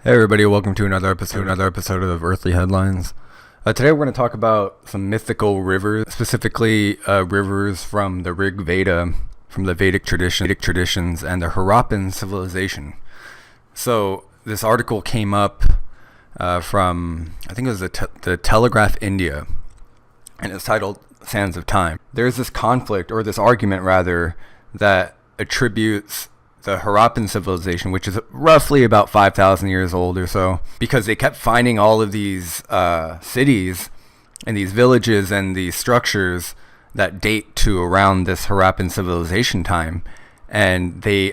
Hey everybody, welcome to another episode of Earthly Headlines. Today we're going to talk about some mythical rivers, specifically rivers from the Rig Veda, from the Vedic traditions, and the Harappan civilization. So this article came up from, I think it was the Telegraph India, and it's titled Sands of Time. There's this conflict, or this argument rather, that attributes the Harappan civilization, which is roughly about 5,000 years old or so, because they kept finding all of these cities and these villages and these structures that date to around this Harappan civilization time, and the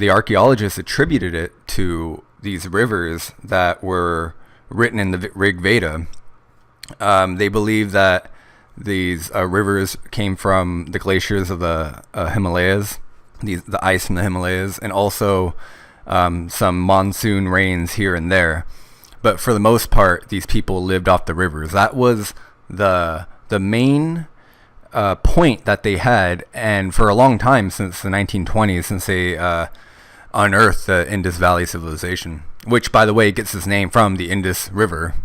archaeologists attributed it to these rivers that were written in the Rig Veda. They believe that these rivers came from the glaciers of the Himalayas, the ice from the Himalayas, and also some monsoon rains here and there. But for the most part, these people lived off the rivers. That was the main point that they had, and for a long time, since the 1920s, since they unearthed the Indus Valley civilization, which, by the way, gets its name from the Indus River,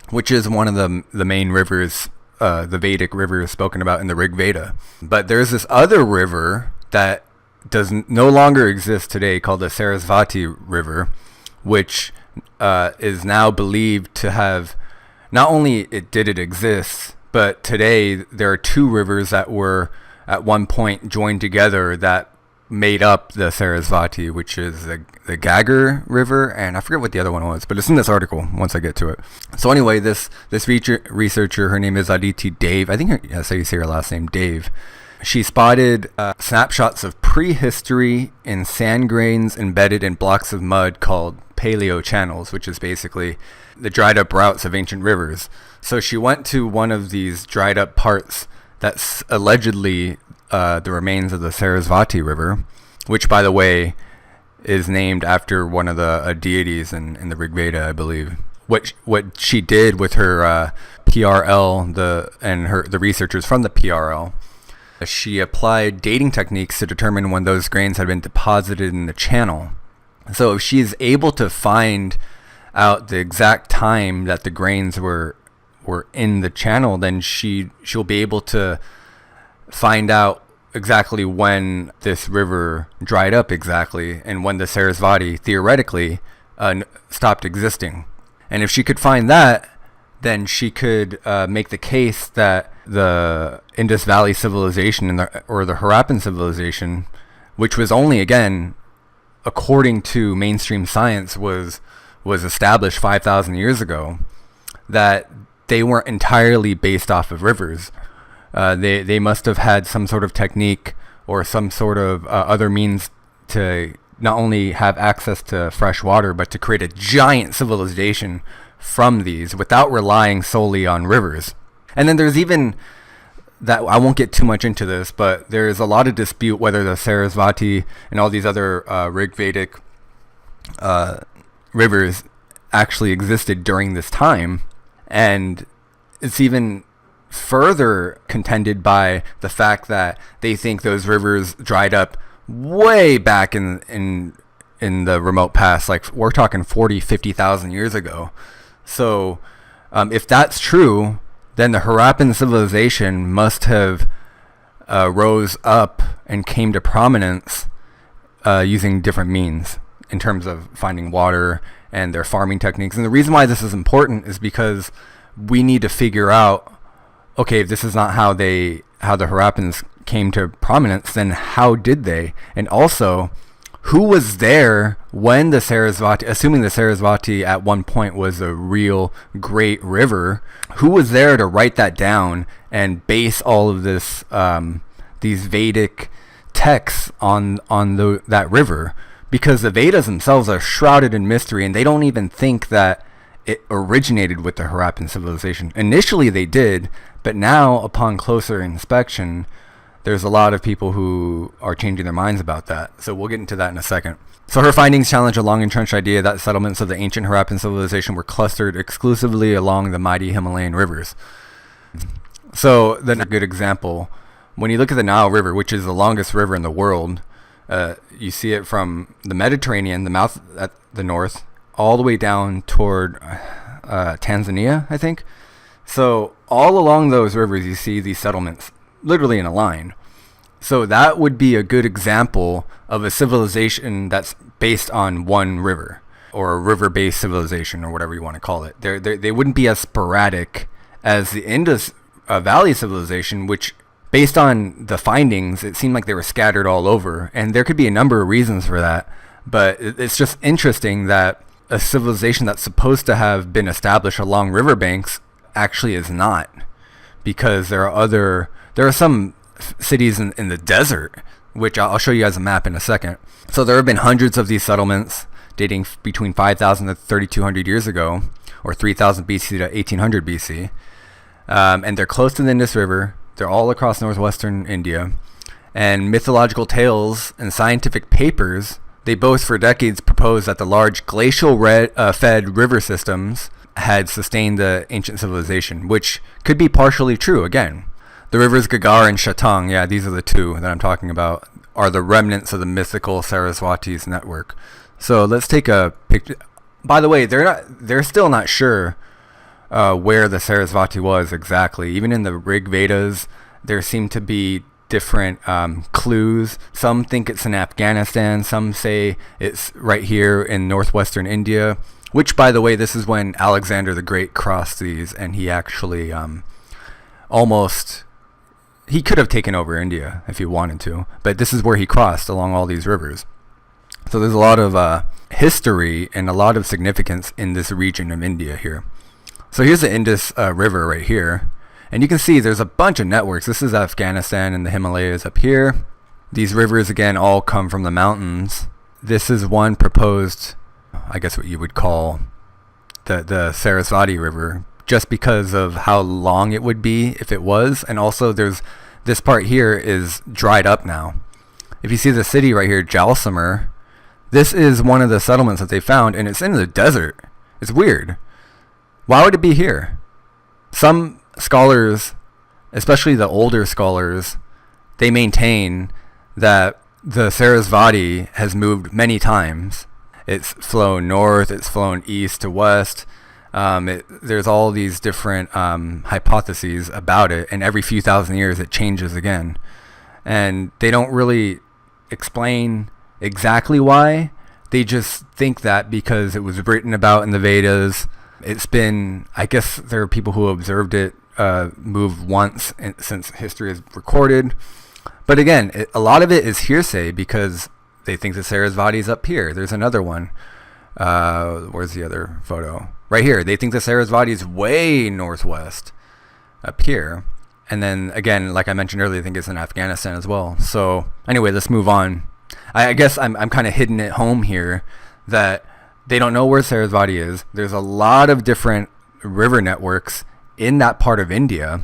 which is one of the main rivers, the Vedic rivers spoken about in the Rig Veda. But there's this other river that no longer exist today, called the Sarasvati River, which is now believed to have, not only did it exist, but today there are two rivers that were at one point joined together that made up the Sarasvati, which is the Gagar River, and I forget what the other one was, but it's in this article once I get to it. So anyway, this researcher, her name is Aditi Dave, I think that's how you say her last name, Dave. She spotted snapshots of prehistory in sand grains embedded in blocks of mud called paleo channels, which is basically the dried up routes of ancient rivers. So she went to one of these dried up parts that's allegedly the remains of the Sarasvati River, which, by the way, is named after one of the deities in the Rig Veda, I believe. What she did with her PRL, the researchers from the PRL, she applied dating techniques to determine when those grains had been deposited in the channel. So if she's able to find out the exact time that the grains were in the channel, then she'll be able to find out exactly when this river dried up exactly, and when the Sarasvati theoretically stopped existing. And if she could find that, then she could make the case that the Indus Valley civilization or the Harappan civilization, which was only, again, according to mainstream science, was established 5,000 years ago, that they weren't entirely based off of rivers. They must have had some sort of technique or some sort of other means to not only have access to fresh water, but to create a giant civilization from these without relying solely on rivers. And then there's even that, I won't get too much into this, but there's a lot of dispute whether the Sarasvati and all these other Rig Vedic rivers actually existed during this time. And it's even further contended by the fact that they think those rivers dried up way back in the remote past, like we're talking 50,000 years ago. So if that's true, then the Harappan civilization must have rose up and came to prominence using different means in terms of finding water and their farming techniques. And the reason why this is important is because we need to figure out, okay, if this is not how the Harappans came to prominence, then how did they? And also, who was there when the Sarasvati, assuming the Sarasvati at one point was a real great river, who was there to write that down and base all of this, these Vedic texts on that river? Because the Vedas themselves are shrouded in mystery, and they don't even think that it originated with the Harappan civilization. Initially they did, but now, upon closer inspection, there's a lot of people who are changing their minds about that. So we'll get into that in a second. So her findings challenge a long-entrenched idea that settlements of the ancient Harappan civilization were clustered exclusively along the mighty Himalayan rivers. So then a good example, when you look at the Nile River, which is the longest river in the world, you see it from the Mediterranean, the mouth at the north, all the way down toward Tanzania, I think. So all along those rivers, you see these settlements literally in a line. So that would be a good example of a civilization that's based on one river, or a river-based civilization, or whatever you want to call it. They wouldn't be as sporadic as the Indus Valley civilization, which, based on the findings, it seemed like they were scattered all over. And there could be a number of reasons for that. But it's just interesting that a civilization that's supposed to have been established along riverbanks actually is not, because there are some cities in the desert, which I'll show you guys a map in a second. So there have been hundreds of these settlements dating between 5,000 to 3,200 years ago, or 3,000 BC to 1,800 BC. And they're close to the Indus River. They're all across northwestern India. And mythological tales and scientific papers, they both for decades proposed that the large glacial fed river systems had sustained the ancient civilization, which could be partially true. Again, the rivers Gagar and Shatang, yeah, these are the two that I'm talking about, are the remnants of the mythical Sarasvati's network. So let's take a picture. By the way, they're still not sure where the Sarasvati was exactly. Even in the Rig Vedas, there seem to be different clues. Some think it's in Afghanistan. Some say it's right here in northwestern India, which, by the way, this is when Alexander the Great crossed these, and he actually he could have taken over India if he wanted to, but this is where he crossed along all these rivers. So there's a lot of history and a lot of significance in this region of India here. So here's the Indus River right here. And you can see there's a bunch of networks. This is Afghanistan and the Himalayas up here. These rivers, again, all come from the mountains. This is one proposed, I guess what you would call the Sarasvati River, just because of how long it would be if it was. And also there's this part here is dried up now. If you see the city right here, Jalsamar, this is one of the settlements that they found, and it's in the desert. It's weird. Why would it be here? Some scholars, especially the older scholars, they maintain that the Sarasvati has moved many times. It's flown north, it's flown east to west. There's all these different hypotheses about it, and every few thousand years it changes again. And they don't really explain exactly why. They just think that because it was written about in the Vedas. It's been, I guess there are people who observed it move once since history is recorded. But again, a lot of it is hearsay because they think the Sarasvati is up here. There's another one. Where's the other photo? Right here. They think the Sarasvati is way northwest up here. And then again, like I mentioned earlier, I think it's in Afghanistan as well. So anyway, let's move on. I guess I'm kind of hitting it home here that they don't know where Sarasvati is. There's a lot of different river networks in that part of India.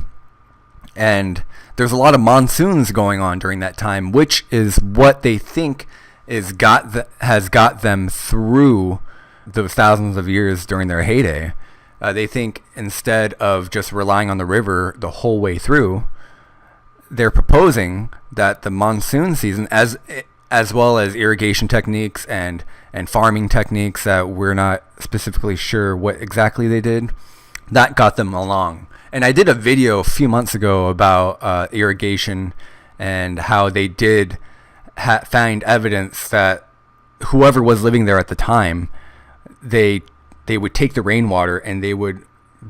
And there's a lot of monsoons going on during that time, which is what they think has got them through those thousands of years during their heyday. They think instead of just relying on the river the whole way through, they're proposing that the monsoon season, as well as irrigation techniques and farming techniques that we're not specifically sure what exactly they did, that got them along. And I did a video a few months ago about irrigation and how they did find evidence that whoever was living there at the time, they would take the rainwater and they would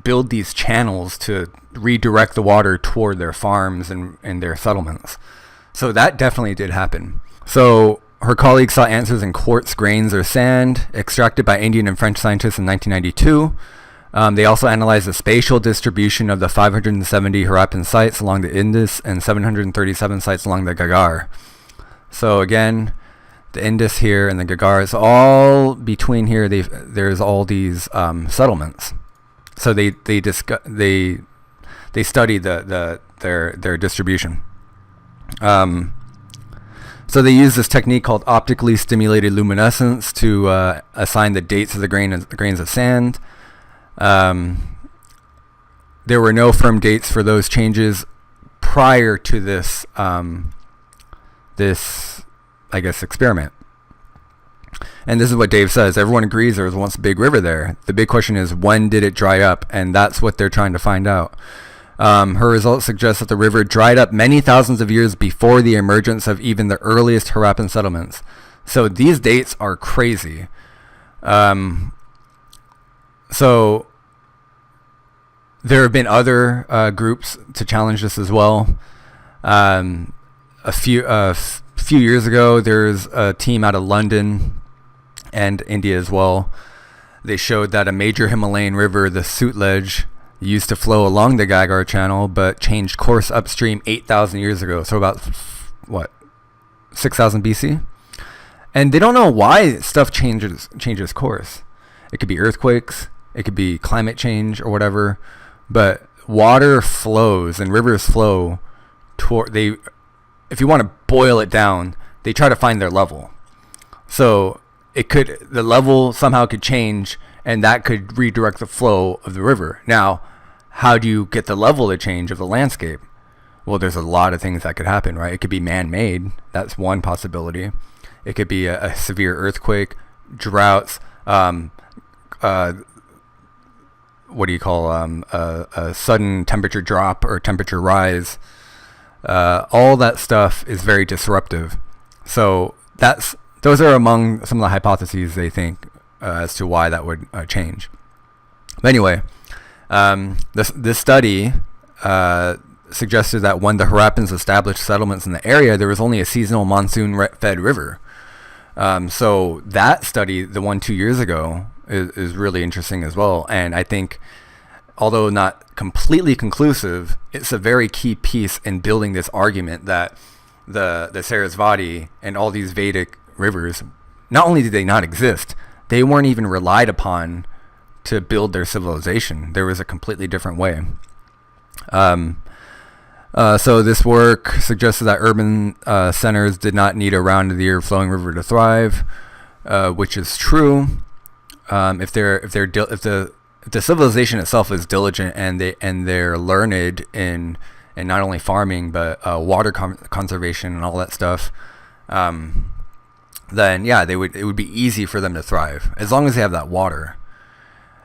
build these channels to redirect the water toward their farms and their settlements. So that definitely did happen. So her colleagues saw answers in quartz grains or sand extracted by Indian and French scientists in 1992. They also analyzed the spatial distribution of the 570 Harappan sites along the Indus and 737 sites along the Gagar. So again, the Indus here and the Gagar is all between here. There's all these settlements. So they study their distribution. So they use this technique called optically stimulated luminescence to assign the dates of the grains of sand. There were no firm dates for those changes prior to this, I guess, experiment. And this is what Dave says. Everyone agrees there was once a big river there. The big question is, when did it dry up? And that's what they're trying to find out. Her results suggest that the river dried up many thousands of years before the emergence of even the earliest Harappan settlements. So these dates are crazy. So there have been other groups to challenge this as well. A few years ago, there's a team out of London and India as well. They showed that a major Himalayan river, the Sutlej, used to flow along the Gagar channel, but changed course upstream 8,000 years ago. So about, 6,000 BC? And they don't know why stuff changes course. It could be earthquakes, it could be climate change or whatever, but water flows and rivers flow if you want to boil it down, they try to find their level. So the level somehow could change, and that could redirect the flow of the river. Now, how do you get the level to change of the landscape? Well, there's a lot of things that could happen, right? It could be man-made. That's one possibility. It could be a severe earthquake, droughts, a sudden temperature drop or temperature rise. All that stuff is very disruptive. So those are among some of the hypotheses they think as to why that would change. But anyway, this study suggested that when the Harappans established settlements in the area, there was only a seasonal monsoon-fed river. So that study, the one 2 years ago, is really interesting as well. And I think, although not completely conclusive, it's a very key piece in building this argument that the Sarasvati and all these Vedic rivers, not only did they not exist, they weren't even relied upon to build their civilization. There was a completely different way. So this work suggested that urban centers did not need a round-of-the-year flowing river to thrive, which is true. If the civilization itself is diligent and they're learned in not only farming but water conservation and all that stuff, then yeah, it would be easy for them to thrive as long as they have that water.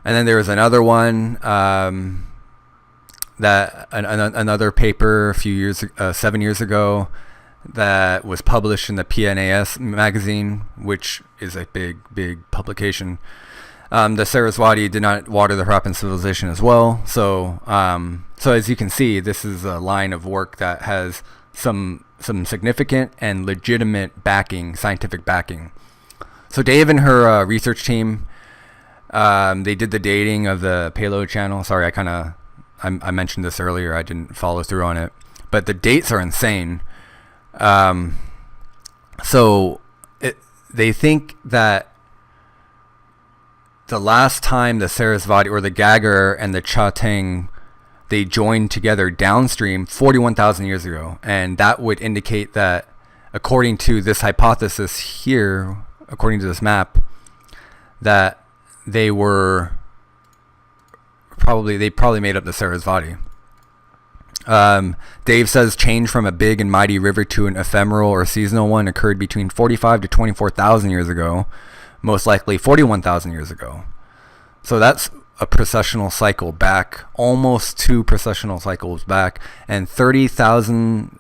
And then there was another one another paper 7 years ago that was published in the PNAS magazine, which is a big publication. The Sarasvati did not water the Harappan civilization as well. So as you can see, this is a line of work that has some significant and legitimate backing, scientific backing. So Dave and her research team, they did the dating of the payload channel. Sorry, I mentioned this earlier. I didn't follow through on it, but the dates are insane. They think that the last time the Sarasvati or the Gagar and the Chatang, they joined together downstream 41,000 years ago, and that would indicate that, according to this hypothesis here, according to this map, that they probably made up the Sarasvati. Dave says change from a big and mighty river to an ephemeral or seasonal one occurred between 45 to 24,000 years ago, most likely 41,000 years ago. So that's a precessional cycle back, almost 2 precessional cycles back, and 30,000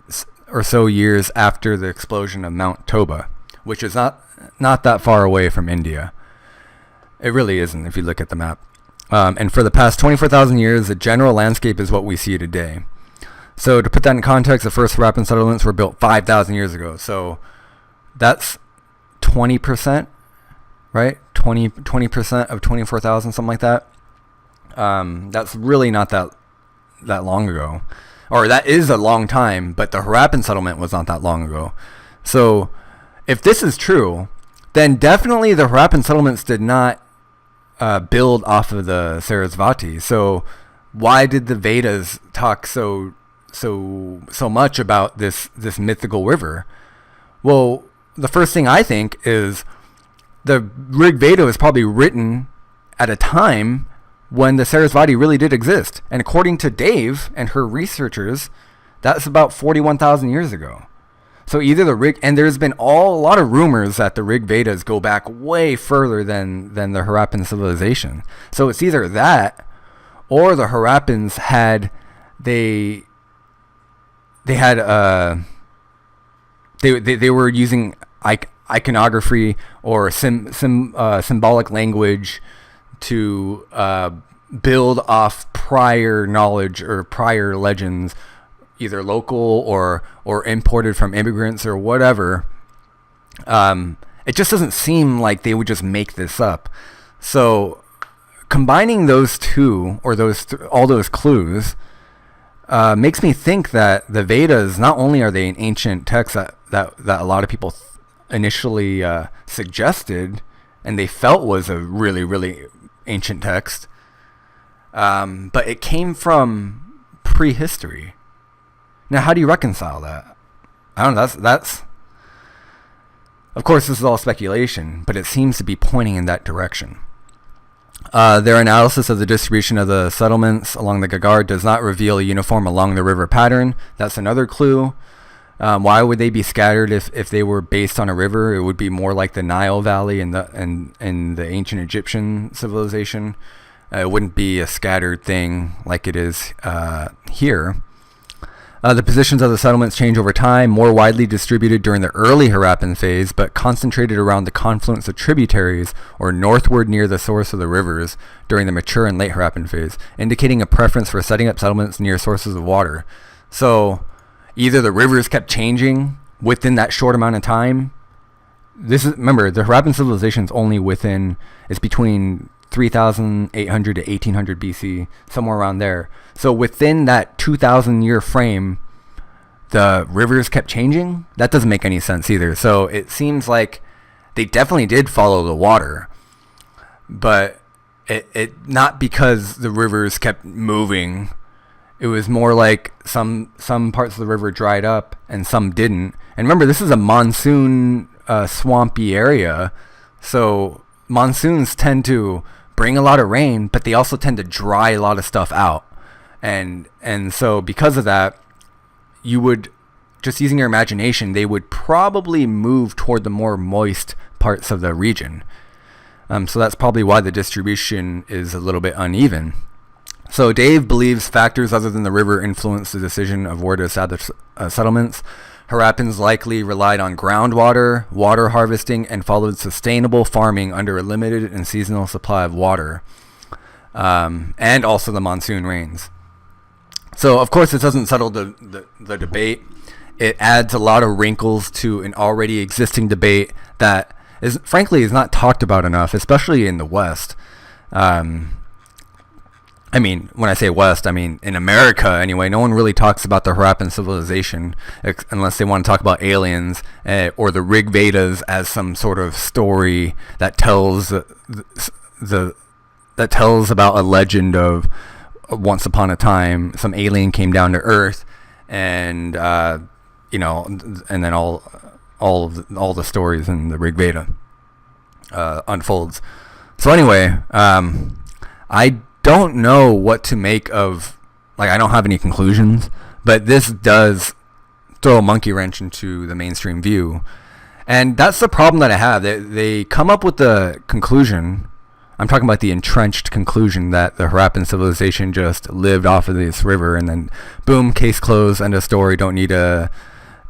or so years after the explosion of Mount Toba, which is not that far away from India. It really isn't if you look at the map. And for the past 24,000 years, the general landscape is what we see today. So to put that in context, the first Harappan settlements were built 5,000 years ago. So that's 20%, right? 20% of 24,000, something like that. That's really not that long ago. Or that is a long time, but the Harappan settlement was not that long ago. So if this is true, then definitely the Harappan settlements did not build off of the Sarasvati. So why did the Vedas talk so much about this mythical river? Well, the first thing I think is the Rig Veda was probably written at a time when the Sarasvati really did exist. And according to Dave and her researchers, that's about 41,000 years ago. So either the Rig, and there's been a lot of rumors that the Rig Vedas go back way further than the Harappan civilization. So it's either that, or the Harappans had they were using iconography or symbolic language to build off prior knowledge or prior legends, either local or imported from immigrants or whatever. It just doesn't seem like they would just make this up. So combining those two, or all those clues, makes me think that the Vedas, not only are they an ancient text that a lot of people initially suggested and they felt was a really, really ancient text, but it came from prehistory. Now, how do you reconcile that? I don't know. That's of course, this is all speculation, but it seems to be pointing in that direction. Their analysis of the distribution of the settlements along the Gagar does not reveal a uniform along the river pattern. That's another clue. Why would they be scattered if they were based on a river? It would be more like the Nile Valley in the ancient Egyptian civilization. It wouldn't be a scattered thing like it is here. The positions of the settlements change over time, more widely distributed during the early Harappan phase, but concentrated around the confluence of tributaries or northward near the source of the rivers during the mature and late Harappan phase, indicating a preference for setting up settlements near sources of water. So either the rivers kept changing within that short amount of time. Remember, the Harappan civilization is only it's between 3,800 to 1800 BC, somewhere around there. So within that 2,000 year frame, the rivers kept changing? That doesn't make any sense either. So it seems like they definitely did follow the water, but it not because the rivers kept moving. It was more like some parts of the river dried up and some didn't. And remember, this is a monsoon swampy area, so monsoons tend to bring a lot of rain, but they also tend to dry a lot of stuff out. And so because of that, you would, just using your imagination, they would probably move toward the more moist parts of the region. So that's probably why the distribution is a little bit uneven. So Dave believes factors other than the river influenced the decision of where to establish settlements. Harappans likely relied on groundwater, water harvesting, and followed sustainable farming under a limited and seasonal supply of water, and also the monsoon rains. So, of course, it doesn't settle the debate. It adds a lot of wrinkles to an already existing debate that frankly is not talked about enough, especially in the West. I mean, when I say West, I mean in America anyway. No one really talks about the Harappan civilization unless they want to talk about aliens or the Rig Vedas as some sort of story that tells that tells about a legend of once upon a time some alien came down to Earth, and and then all the stories in the Rig Veda unfolds. So anyway, I don't know what to make of, I don't have any conclusions, but this does throw a monkey wrench into the mainstream view. And that's the problem that I have. They come up with the conclusion, I'm talking about the entrenched conclusion, that the Harappan civilization just lived off of this river, and then boom, case closed, end of story, don't need to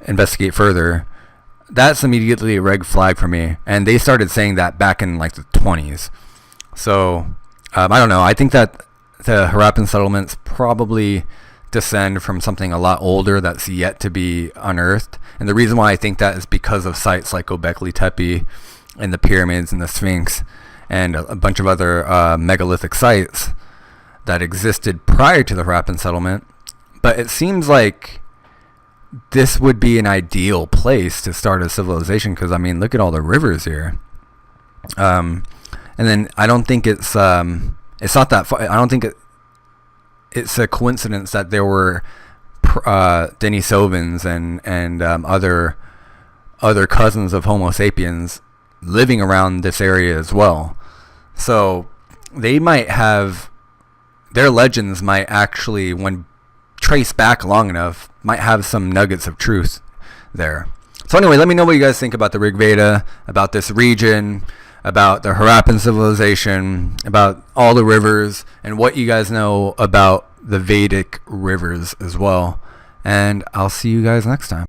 investigate further. That's immediately a red flag for me. And they started saying that back in the 20s. So I don't know. I think that the Harappan settlements probably descend from something a lot older that's yet to be unearthed. And the reason why I think that is because of sites like Göbekli Tepe and the pyramids and the Sphinx and a bunch of other megalithic sites that existed prior to the Harappan settlement. But it seems like this would be an ideal place to start a civilization because, look at all the rivers here. And then I don't think it's not that far. I don't think it's a coincidence that there were Denisovans and other cousins of Homo sapiens living around this area as well. So they might have, their legends might actually, when traced back long enough, might have some nuggets of truth there. So anyway, let me know what you guys think about the Rig Veda, about this region, about the Harappan civilization, about all the rivers, and what you guys know about the Vedic rivers as well. And I'll see you guys next time.